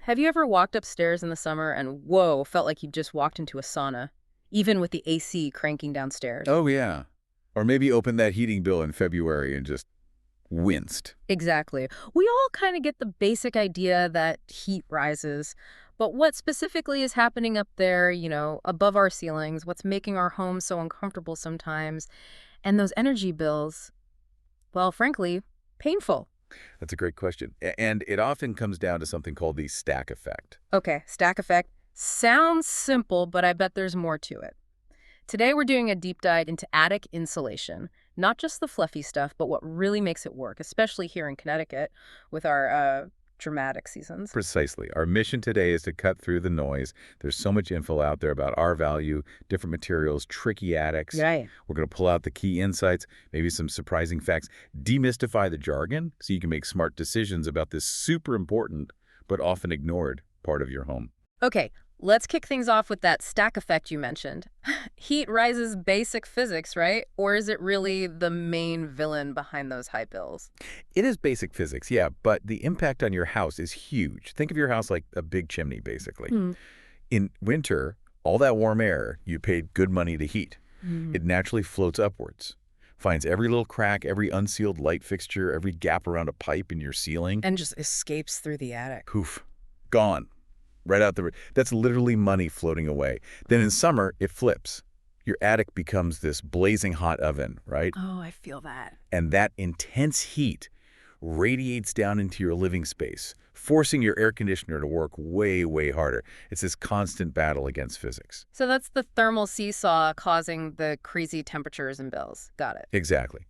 Have you ever walked upstairs in the summer and, whoa, felt like you just walked into a sauna, even with the AC cranking downstairs? Oh, yeah. Or maybe open that heating bill in February and just winced. Exactly. We all kind of get the basic idea that heat rises, but what specifically is happening up there, above our ceilings, what's making our homes so uncomfortable sometimes, and those energy bills, well, frankly, painful. That's a great question. And it often comes down to something called the stack effect. Okay, stack effect. Sounds simple, but I bet there's more to it. Today we're doing a deep dive into attic insulation, not just the fluffy stuff, but what really makes it work, especially here in Connecticut with our dramatic seasons. Precisely. Our mission today is to cut through the noise. There's so much info out there about R value, different materials, tricky attics. Right. We're going to pull out the key insights, maybe some surprising facts, demystify the jargon so you can make smart decisions about this super important but often ignored part of your home. Okay, let's kick things off with that stack effect you mentioned. Heat rises basic physics, right? Or is it really the main villain behind those high bills? It is basic physics, yeah, but the impact on your house is huge. Think of your house like a big chimney, basically. Hmm. In winter, all that warm air you paid good money to heat. Hmm. It naturally floats upwards, finds every little crack, every unsealed light fixture, every gap around a pipe in your ceiling. And just escapes through the attic. Poof, gone. Right out the... That's literally money floating away. Then in summer, it flips. Your attic becomes this blazing hot oven, right? Oh, I feel that. And that intense heat radiates down into your living space, forcing your air conditioner to work way, way harder. It's this constant battle against physics. So that's the thermal seesaw causing the crazy temperatures and bills. Got it. Exactly.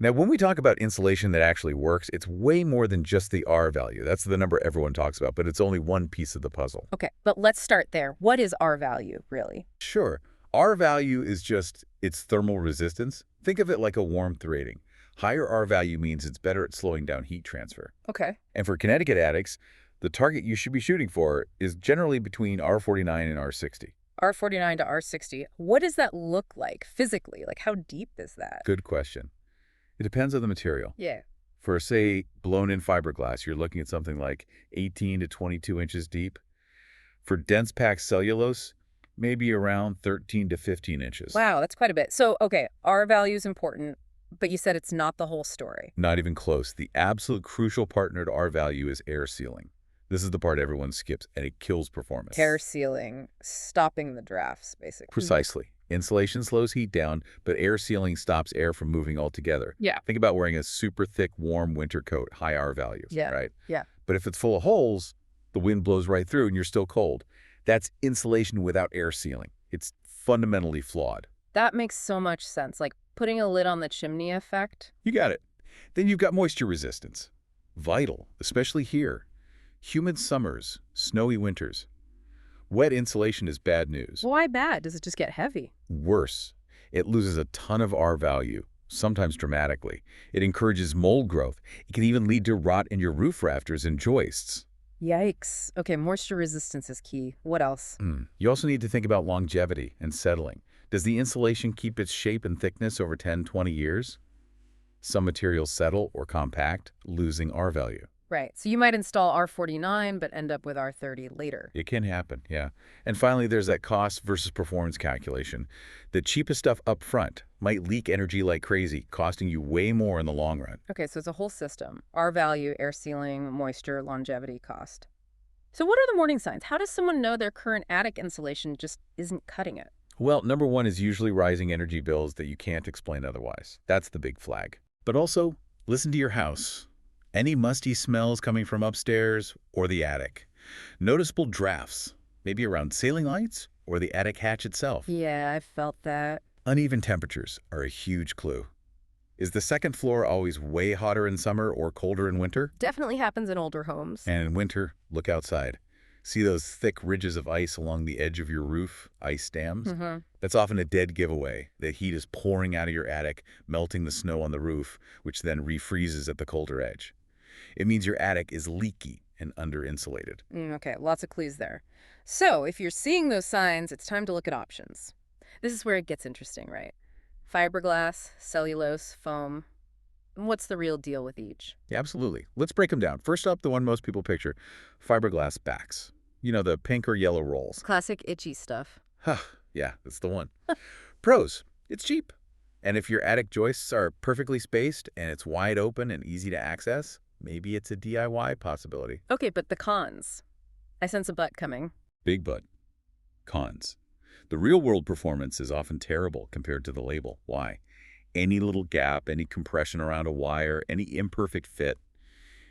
Now, when we talk about insulation that actually works, it's way more than just the R value. That's the number everyone talks about, but it's only one piece of the puzzle. Okay, but let's start there. What is R value, really? Sure, R value is just its thermal resistance. Think of it like a warmth rating. Higher R value means it's better at slowing down heat transfer. Okay. And for Connecticut attics, the target you should be shooting for is generally between R49 and R60. R49 to R60. What does that look like physically? Like, how deep is that? Good question. It depends on the material. Yeah. For, say, blown-in fiberglass, you're looking at something like 18 to 22 inches deep. For dense-packed cellulose, maybe around 13 to 15 inches. Wow, that's quite a bit. So, okay, R value is important, but you said it's not the whole story. Not even close. The absolute crucial partner to R value is air sealing. This is the part everyone skips, and it kills performance. Air sealing, stopping the drafts, basically. Precisely. Insulation slows heat down, but air sealing stops air from moving altogether. Yeah. Think about wearing a super thick, warm winter coat, high R values, Yeah. right? Yeah. But if it's full of holes, the wind blows right through and you're still cold. That's insulation without air sealing. It's fundamentally flawed. That makes so much sense. Like putting a lid on the chimney effect. You got it. Then you've got moisture resistance. Vital, especially here. Humid summers, snowy winters. Wet insulation is bad news. Why bad? Does it just get heavy? Worse, it loses a ton of R value, sometimes dramatically. It encourages mold growth. It can even lead to rot in your roof rafters and joists. Yikes. Okay, moisture resistance is key. What else? You also need to think about longevity and settling. Does the insulation keep its shape and thickness over 10, 20 years? Some materials settle or compact, losing R value. Right. So you might install R49 but end up with R30 later. It can happen, yeah. And finally, there's that cost versus performance calculation. The cheapest stuff up front might leak energy like crazy, costing you way more in the long run. Okay, so it's a whole system. R value, air sealing, moisture, longevity, cost. So what are the warning signs? How does someone know their current attic insulation just isn't cutting it? Well, number one is usually rising energy bills that you can't explain otherwise. That's the big flag. But also, listen to your house. Any musty smells coming from upstairs or the attic. Noticeable drafts, maybe around ceiling lights or the attic hatch itself. Yeah, I felt that. Uneven temperatures are a huge clue. Is the second floor always way hotter in summer or colder in winter? Definitely happens in older homes. And in winter, look outside. See those thick ridges of ice along the edge of your roof, ice dams? That's often a dead giveaway. The heat is pouring out of your attic, melting the snow on the roof, which then refreezes at the colder edge. It means your attic is leaky and under-insulated. Okay, lots of clues there. So if you're seeing those signs, it's time to look at options. This is where it gets interesting, right? Fiberglass, cellulose, foam. What's the real deal with each? Yeah, absolutely. Let's break them down. First up, the one most people picture, fiberglass backs. You know, the pink or yellow rolls. Classic itchy stuff. Huh, yeah, that's the one. Pros, it's cheap. And if your attic joists are perfectly spaced and it's wide open and easy to access, maybe it's a DIY possibility. Okay, but the cons. I sense a but coming. Big but. Cons. The real-world performance is often terrible compared to the label. Why? Any little gap, any compression around a wire, any imperfect fit,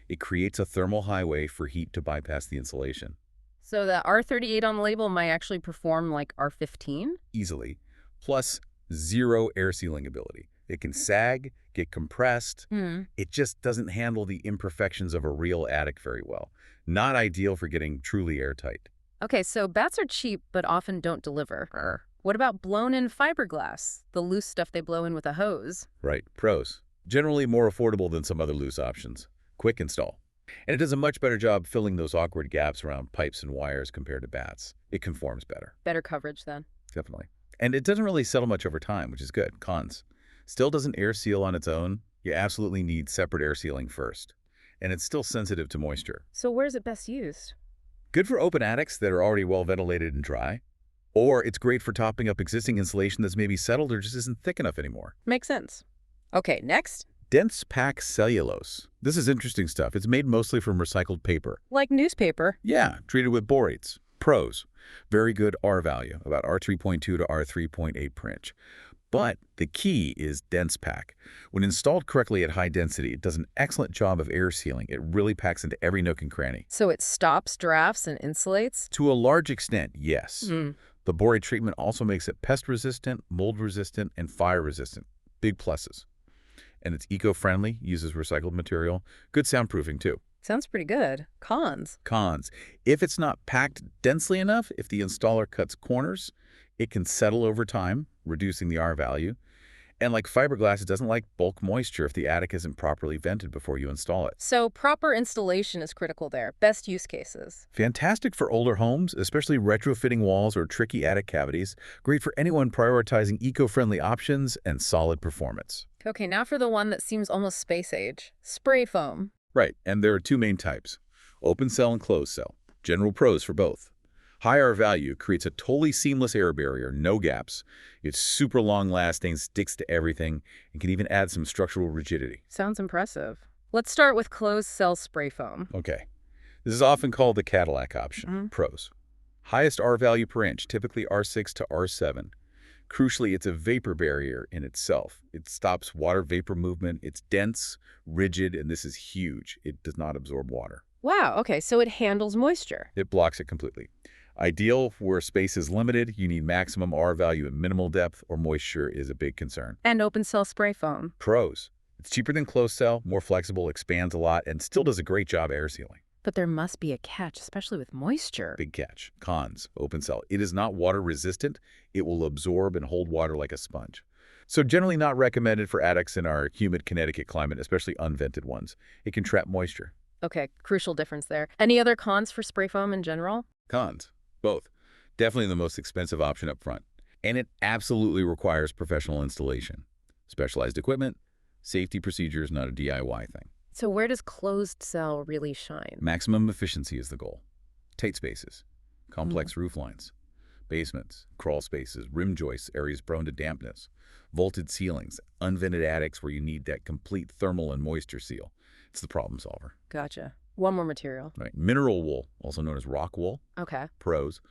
it creates a thermal highway for heat to bypass the insulation. So the R38 on the label might actually perform like R15? Easily. Plus, zero air sealing ability. It can sag, get compressed. It just doesn't handle the imperfections of a real attic very well. Not ideal for getting truly airtight. Okay, so bats are cheap but often don't deliver. What about blown-in fiberglass, the loose stuff they blow in with a hose? Right. Pros. Generally more affordable than some other loose options. Quick install. And it does a much better job filling those awkward gaps around pipes and wires compared to bats. It conforms better. Better coverage then. Definitely. And it doesn't really settle much over time, which is good. Cons. Still doesn't air seal on its own. You absolutely need separate air sealing first. And it's still sensitive to moisture. So where's it best used? Good for open attics that are already well ventilated and dry. Or it's great for topping up existing insulation that's maybe settled or just isn't thick enough anymore. Makes sense. Okay, next. Dense pack cellulose. This is interesting stuff. It's made mostly from recycled paper. Like newspaper. Yeah, treated with borates. Pros. Very good R value, about R3.2 to R3.8 per inch. But the key is dense pack. When installed correctly at high density, it does an excellent job of air sealing. It really packs into every nook and cranny. So it stops drafts and insulates? To a large extent, yes. The borate treatment also makes it pest resistant, mold resistant, and fire resistant. Big pluses. And it's eco-friendly, uses recycled material. Good soundproofing too. Sounds pretty good. Cons. Cons. If it's not packed densely enough, if the installer cuts corners, it can settle over time, reducing the R value. And like fiberglass, it doesn't like bulk moisture if the attic isn't properly vented before you install it. So proper installation is critical there. Best use cases. Fantastic for older homes, especially retrofitting walls or tricky attic cavities. Great for anyone prioritizing eco-friendly options and solid performance. Okay, now for the one that seems almost space age. Spray foam. Right, and there are two main types. Open cell and closed cell. General pros for both. High R value creates a totally seamless air barrier, no gaps. It's super long-lasting, sticks to everything, and can even add some structural rigidity. Sounds impressive. Let's start with closed cell spray foam. Okay. This is often called the Cadillac option. Pros. Highest R value per inch, typically R6 to R7. Crucially, it's a vapor barrier in itself. It stops water vapor movement. It's dense, rigid, and this is huge. It does not absorb water. Wow, okay, so it handles moisture. It blocks it completely. Ideal where space is limited, you need maximum R value at minimal depth, or moisture is a big concern. And open cell spray foam. Pros. It's cheaper than closed cell, more flexible, expands a lot, and still does a great job air sealing. But there must be a catch, especially with moisture. Big catch. Cons. Open cell. It is not water resistant. It will absorb and hold water like a sponge. So generally not recommended for attics in our humid Connecticut climate, especially unvented ones. It can trap moisture. Okay, crucial difference there. Any other cons for spray foam in general? Cons. Both. Definitely the most expensive option up front. And it absolutely requires professional installation. Specialized equipment, safety procedures, not a DIY thing. So where does closed cell really shine? Maximum efficiency is the goal. Tight spaces, complex roof lines, basements, crawl spaces, rim joists, areas prone to dampness, vaulted ceilings, unvented attics where you need that complete thermal and moisture seal. It's the problem solver. Gotcha. One more material. Right. Mineral wool, also known as rock wool. Okay. Pros.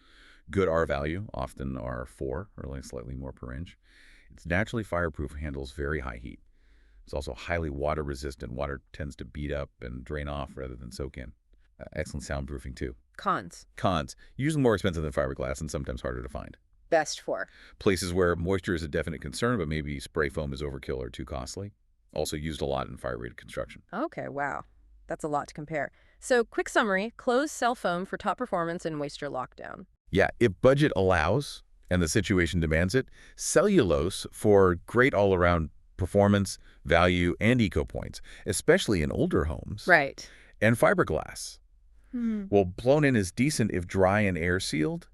Good R value, often R4, or like slightly more per inch. It's naturally fireproof, handles very high heat. It's also highly water resistant. Water tends to beat up and drain off rather than soak in. Excellent soundproofing too. Cons. Cons. Usually more expensive than fiberglass and sometimes harder to find. Best for? Places where moisture is a definite concern, but maybe spray foam is overkill or too costly. Also used a lot in fire-rated construction. Okay, wow. That's a lot to compare. So, quick summary, closed cell foam for top performance and moisture lockdown. Yeah, if budget allows and the situation demands it, cellulose for great all-around performance, value, and eco points, especially in older homes. Right. And fiberglass. Well, blown in is decent if dry and air sealed.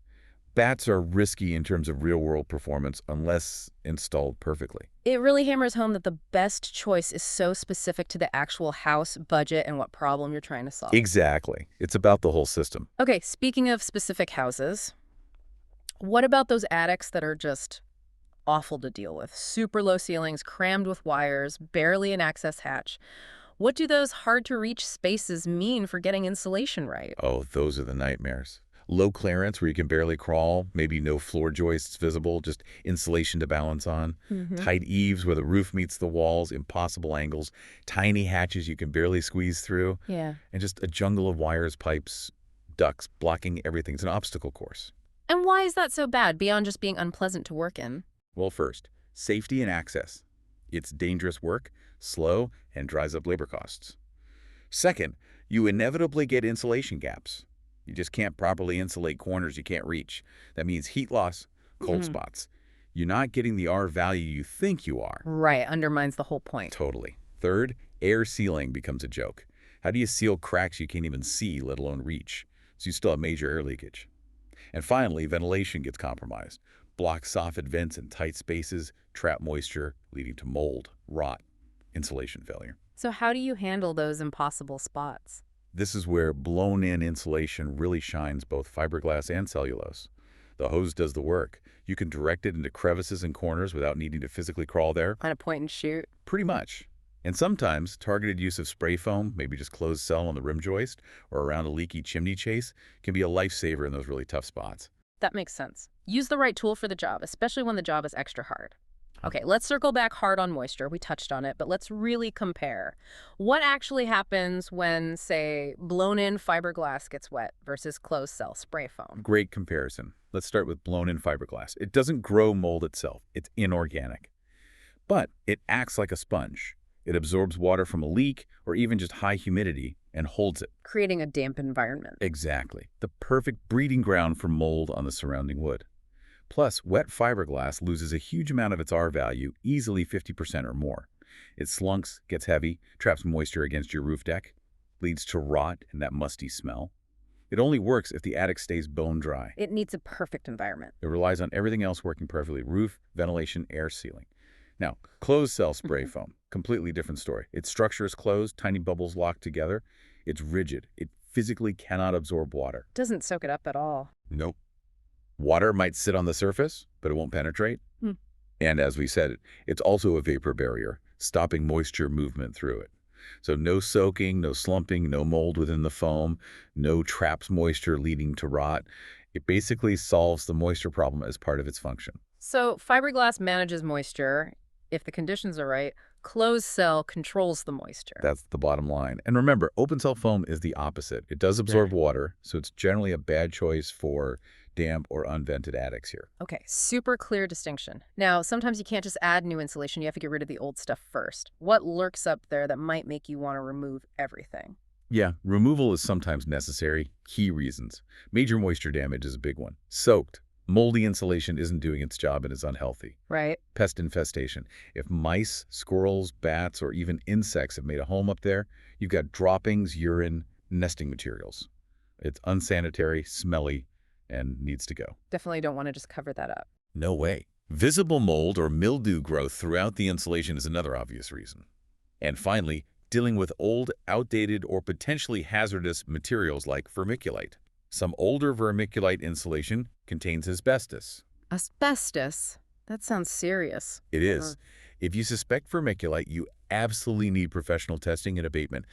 Bats are risky in terms of real-world performance unless installed perfectly. It really hammers home that the best choice is so specific to the actual house budget and what problem you're trying to solve. Exactly. It's about the whole system. Okay, speaking of specific houses, what about those attics that are just awful to deal with? Super low ceilings, crammed with wires, barely an access hatch. What do those hard-to-reach spaces mean for getting insulation right? Oh, those are the nightmares. Low clearance where you can barely crawl, maybe no floor joists visible, just insulation to balance on. Hmm. Tight eaves where the roof meets the walls, impossible angles, tiny hatches you can barely squeeze through, Yeah. and just a jungle of wires, pipes, ducts blocking everything. It's an obstacle course. And why is that so bad, beyond just being unpleasant to work in? Well, first, safety and access. It's dangerous work, slow, and dries up labor costs. Second, you inevitably get insulation gaps. You just can't properly insulate corners you can't reach. That means heat loss, cold Mhm. spots. You're not getting the R value you think you are. Right, undermines the whole point. Totally. Third, air sealing becomes a joke. How do you seal cracks you can't even see, let alone reach? So you still have major air leakage. And finally, ventilation gets compromised. Block soffit vents in tight spaces, trap moisture, leading to mold, rot, insulation failure. So how do you handle those impossible spots? This is where blown-in insulation really shines, both fiberglass and cellulose. The hose does the work. You can direct it into crevices and corners without needing to physically crawl there. On a point and shoot? Pretty much. And sometimes, targeted use of spray foam, maybe just closed cell on the rim joist or around a leaky chimney chase, can be a lifesaver in those really tough spots. That makes sense. Use the right tool for the job, especially when the job is extra hard. Okay, let's circle back hard on moisture. We touched on it, but let's really compare. What actually happens when, say, blown-in fiberglass gets wet versus closed-cell spray foam? Great comparison. Let's start with blown-in fiberglass. It doesn't grow mold itself. It's inorganic. But it acts like a sponge. It absorbs water from a leak or even just high humidity and holds it. Creating a damp environment. Exactly. The perfect breeding ground for mold on the surrounding wood. Plus, wet fiberglass loses a huge amount of its R value, easily 50% or more. It slunks, gets heavy, traps moisture against your roof deck, leads to rot and that musty smell. It only works if the attic stays bone dry. It needs a perfect environment. It relies on everything else working perfectly: roof, ventilation, air sealing. Now, closed cell spray foam, completely different story. Its structure is closed, tiny bubbles locked together. It's rigid. It physically cannot absorb water. Doesn't soak it up at all. Nope. Water might sit on the surface, but it won't penetrate. Hmm. And as we said, it's also a vapor barrier, stopping moisture movement through it. So no soaking, no slumping, no mold within the foam, no traps moisture leading to rot. It basically solves the moisture problem as part of its function. So fiberglass manages moisture. If the conditions are right, closed cell controls the moisture. That's the bottom line. And remember, open cell foam is the opposite. It does absorb water, so it's generally a bad choice for damp or unvented attics here. Okay, super clear distinction. Now, sometimes you can't just add new insulation. You have to get rid of the old stuff first. What lurks up there that might make you want to remove everything? Yeah, removal is sometimes necessary. Key reasons. Major moisture damage is a big one. Soaked. Moldy insulation isn't doing its job and is unhealthy. Right. Pest infestation. If mice, squirrels, bats, or even insects have made a home up there, you've got droppings, urine, nesting materials. It's unsanitary, smelly, and needs to go. Definitely don't want to just cover that up. No way. Visible mold or mildew growth throughout the insulation is another obvious reason. And finally, dealing with old, outdated, or potentially hazardous materials like vermiculite. Some older vermiculite insulation contains asbestos. Asbestos? That sounds serious. It is. If you suspect vermiculite, you absolutely need professional testing and abatement.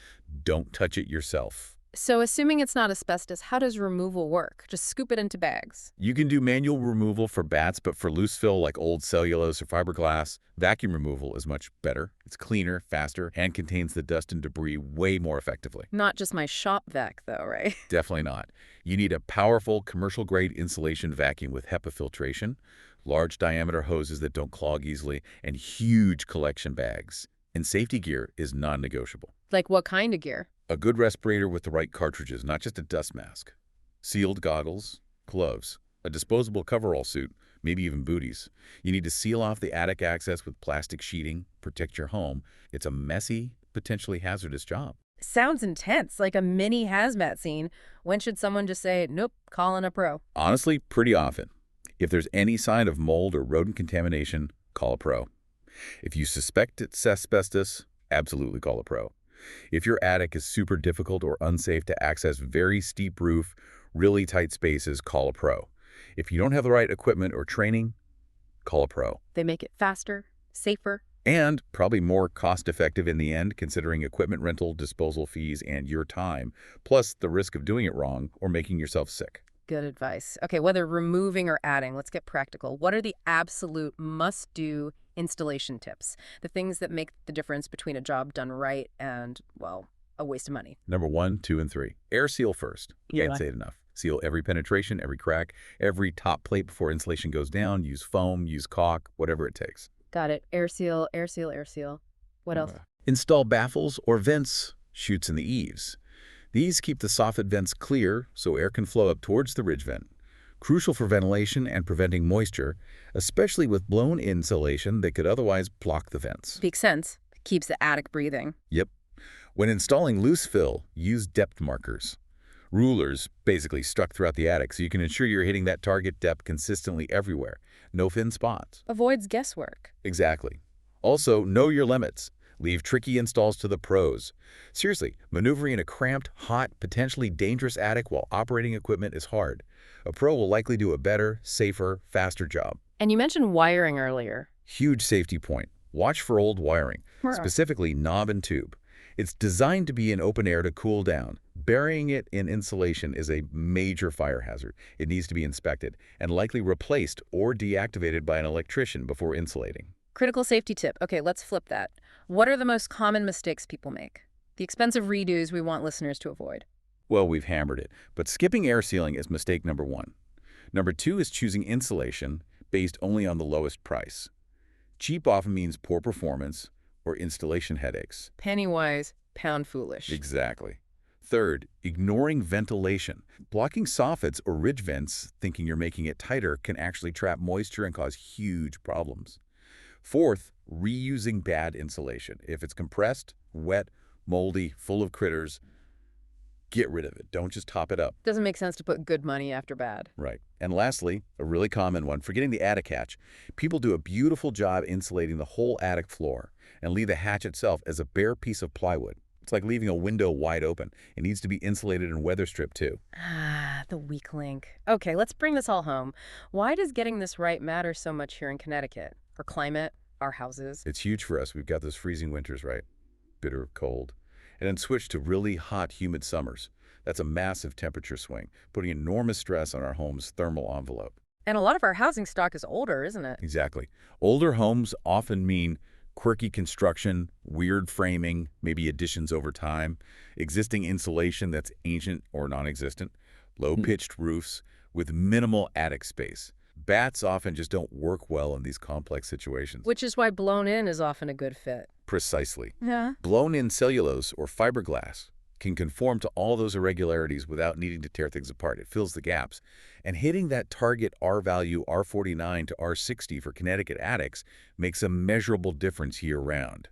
Don't touch it yourself. So assuming it's not asbestos, how does removal work? Just scoop it into bags? You can do manual removal for bats, but for loose fill like old cellulose or fiberglass, vacuum removal is much better. It's cleaner, faster, and contains the dust and debris way more effectively. Not just my shop vac, though, right? Definitely not. You need a powerful commercial-grade insulation vacuum with HEPA filtration, large diameter hoses that don't clog easily, and huge collection bags. And safety gear is non-negotiable. Like what kind of gear? A good respirator with the right cartridges, not just a dust mask. Sealed goggles, gloves, a disposable coverall suit, maybe even booties. You need to seal off the attic access with plastic sheeting, protect your home. It's a messy, potentially hazardous job. Sounds intense, like a mini hazmat scene. When should someone just say, nope, calling a pro? Honestly, pretty often. If there's any sign of mold or rodent contamination, call a pro. If you suspect it's asbestos, absolutely call a pro. If your attic is super difficult or unsafe to access, very steep roof, really tight spaces, call a pro. If you don't have the right equipment or training, call a pro. They make it faster, safer. And probably more cost-effective in the end, considering equipment rental, disposal fees, and your time, plus the risk of doing it wrong or making yourself sick. Good advice. Okay, whether removing or adding, let's get practical. What are the absolute must-do installation tips? The things that make the difference between a job done right and, well, a waste of money. Number 1, 2, and 3. Air seal first. Yeah. Can't say it enough. Seal every penetration, every crack, every top plate before insulation goes down. Use foam, use caulk, whatever it takes. Got it. Air seal, air seal, air seal. What else? Install baffles or vents, chutes in the eaves. These keep the soffit vents clear so air can flow up towards the ridge vent. Crucial for ventilation and preventing moisture, especially with blown insulation that could otherwise block the vents. Makes sense. Keeps the attic breathing. Yep. When installing loose fill, use depth markers. Rulers basically stuck throughout the attic so you can ensure you're hitting that target depth consistently everywhere. No thin spots. Avoids guesswork. Exactly. Also, know your limits. Leave tricky installs to the pros. Seriously, maneuvering in a cramped, hot, potentially dangerous attic while operating equipment is hard. A pro will likely do a better, safer, faster job. And you mentioned wiring earlier. Huge safety point. Watch for old wiring, specifically knob and tube. It's designed to be in open air to cool down. Burying it in insulation is a major fire hazard. It needs to be inspected and likely replaced or deactivated by an electrician before insulating. Critical safety tip. Okay, let's flip that. What are the most common mistakes people make? The expensive redos we want listeners to avoid. Well, we've hammered it, but skipping air sealing is mistake number 1. Number 2 is choosing insulation based only on the lowest price. Cheap often means poor performance or installation headaches. Penny wise, pound foolish. Exactly. Third, ignoring ventilation. Blocking soffits or ridge vents, thinking you're making it tighter, can actually trap moisture and cause huge problems. Fourth, reusing bad insulation. If it's compressed, wet, moldy, full of critters, get rid of it. Don't just top it up. Doesn't make sense to put good money after bad. Right. And lastly, a really common one, forgetting the attic hatch. People do a beautiful job insulating the whole attic floor and leave the hatch itself as a bare piece of plywood. It's like leaving a window wide open. It needs to be insulated and weather stripped too. Ah, the weak link. Okay, let's bring this all home. Why does getting this right matter so much here in Connecticut? Our climate, our houses. It's huge for us. We've got those freezing winters, right? Bitter cold. And then switch to really hot, humid summers. That's a massive temperature swing, putting enormous stress on our home's thermal envelope. And a lot of our housing stock is older, isn't it? Exactly. Older homes often mean quirky construction, weird framing, maybe additions over time, existing insulation that's ancient or non-existent, low-pitched roofs with minimal attic space. Bats often just don't work well in these complex situations. Which is why blown in is often a good fit. Precisely. Yeah. Blown-in cellulose or fiberglass can conform to all those irregularities without needing to tear things apart. It fills the gaps. And hitting that target R value R49 to R60 for Connecticut attics makes a measurable difference year-round.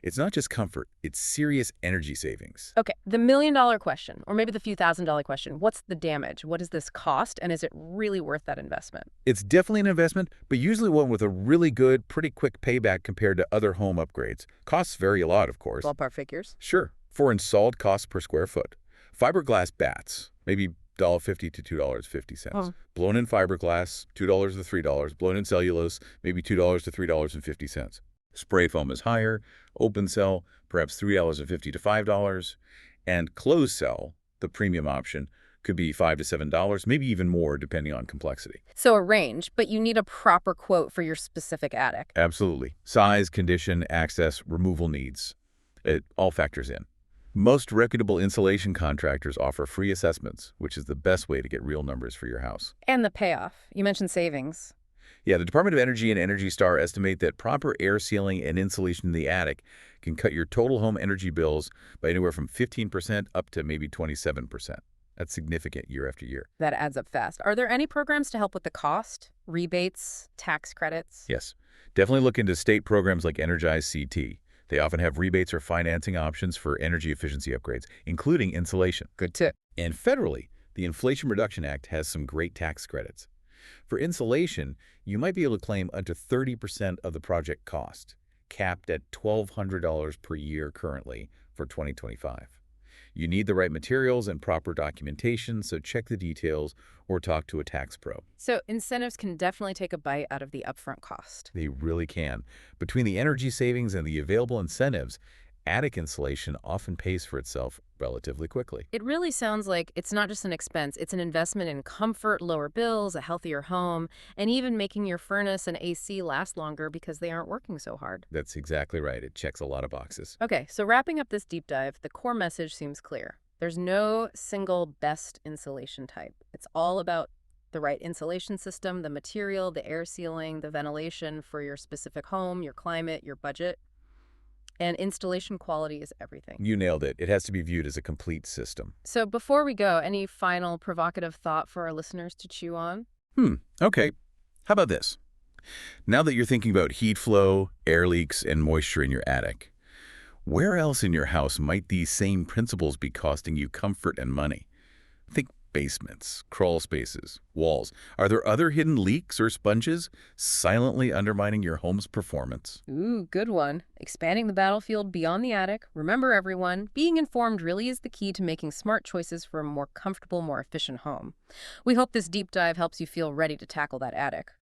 It's not just comfort, it's serious energy savings. Okay, the million-dollar question, or maybe the few $1,000 question. What's the damage? What does this cost? And is it really worth that investment? It's definitely an investment, but usually one with a really good, pretty quick payback compared to other home upgrades. Costs vary a lot, of course. Ballpark figures? Sure. For installed cost per square foot. Fiberglass bats, maybe $1.50 to $2.50. Oh. Blown-in fiberglass, $2 to $3. Blown-in cellulose, maybe $2 to $3.50. Spray foam is higher. Open cell, perhaps $3.50 to $5. And closed cell, the premium option, could be $5 to $7, maybe even more depending on complexity. So a range, but you need a proper quote for your specific attic. Absolutely. Size, condition, access, removal needs. It all factors in. Most reputable insulation contractors offer free assessments, which is the best way to get real numbers for your house. And the payoff. You mentioned savings. Yeah, the Department of Energy and Energy Star estimate that proper air sealing and insulation in the attic can cut your total home energy bills by anywhere from 15% up to maybe 27%. That's significant year after year. That adds up fast. Are there any programs to help with the cost? Rebates, tax credits? Yes. Definitely look into state programs like Energize CT. They often have rebates or financing options for energy efficiency upgrades, including insulation. Good tip. And federally, the Inflation Reduction Act has some great tax credits. For insulation, you might be able to claim up to 30% of the project cost. capped at $1,200 per year currently for 2025. You need the right materials and proper documentation, so check the details or talk to a tax pro. So incentives can definitely take a bite out of the upfront cost. They really can. Between the energy savings and the available incentives, attic insulation often pays for itself relatively quickly. It really sounds like it's not just an expense, it's an investment in comfort, lower bills, a healthier home, and even making your furnace and AC last longer because they aren't working so hard. That's exactly right. It checks a lot of boxes. Okay, so wrapping up this deep dive, the core message seems clear. There's no single best insulation type. It's all about the right insulation system, the material, the air sealing, the ventilation for your specific home, your climate, your budget. And installation quality is everything. You nailed it. It has to be viewed as a complete system. So before we go, any final provocative thought for our listeners to chew on? Okay. How about this? Now that you're thinking about heat flow, air leaks, and moisture in your attic, where else in your house might these same principles be costing you comfort and money? Think basements, crawl spaces, walls. Are there other hidden leaks or sponges silently undermining your home's performance? Ooh, good one. Expanding the battlefield beyond the attic. Remember, everyone, being informed really is the key to making smart choices for a more comfortable, more efficient home. We hope this deep dive helps you feel ready to tackle that attic.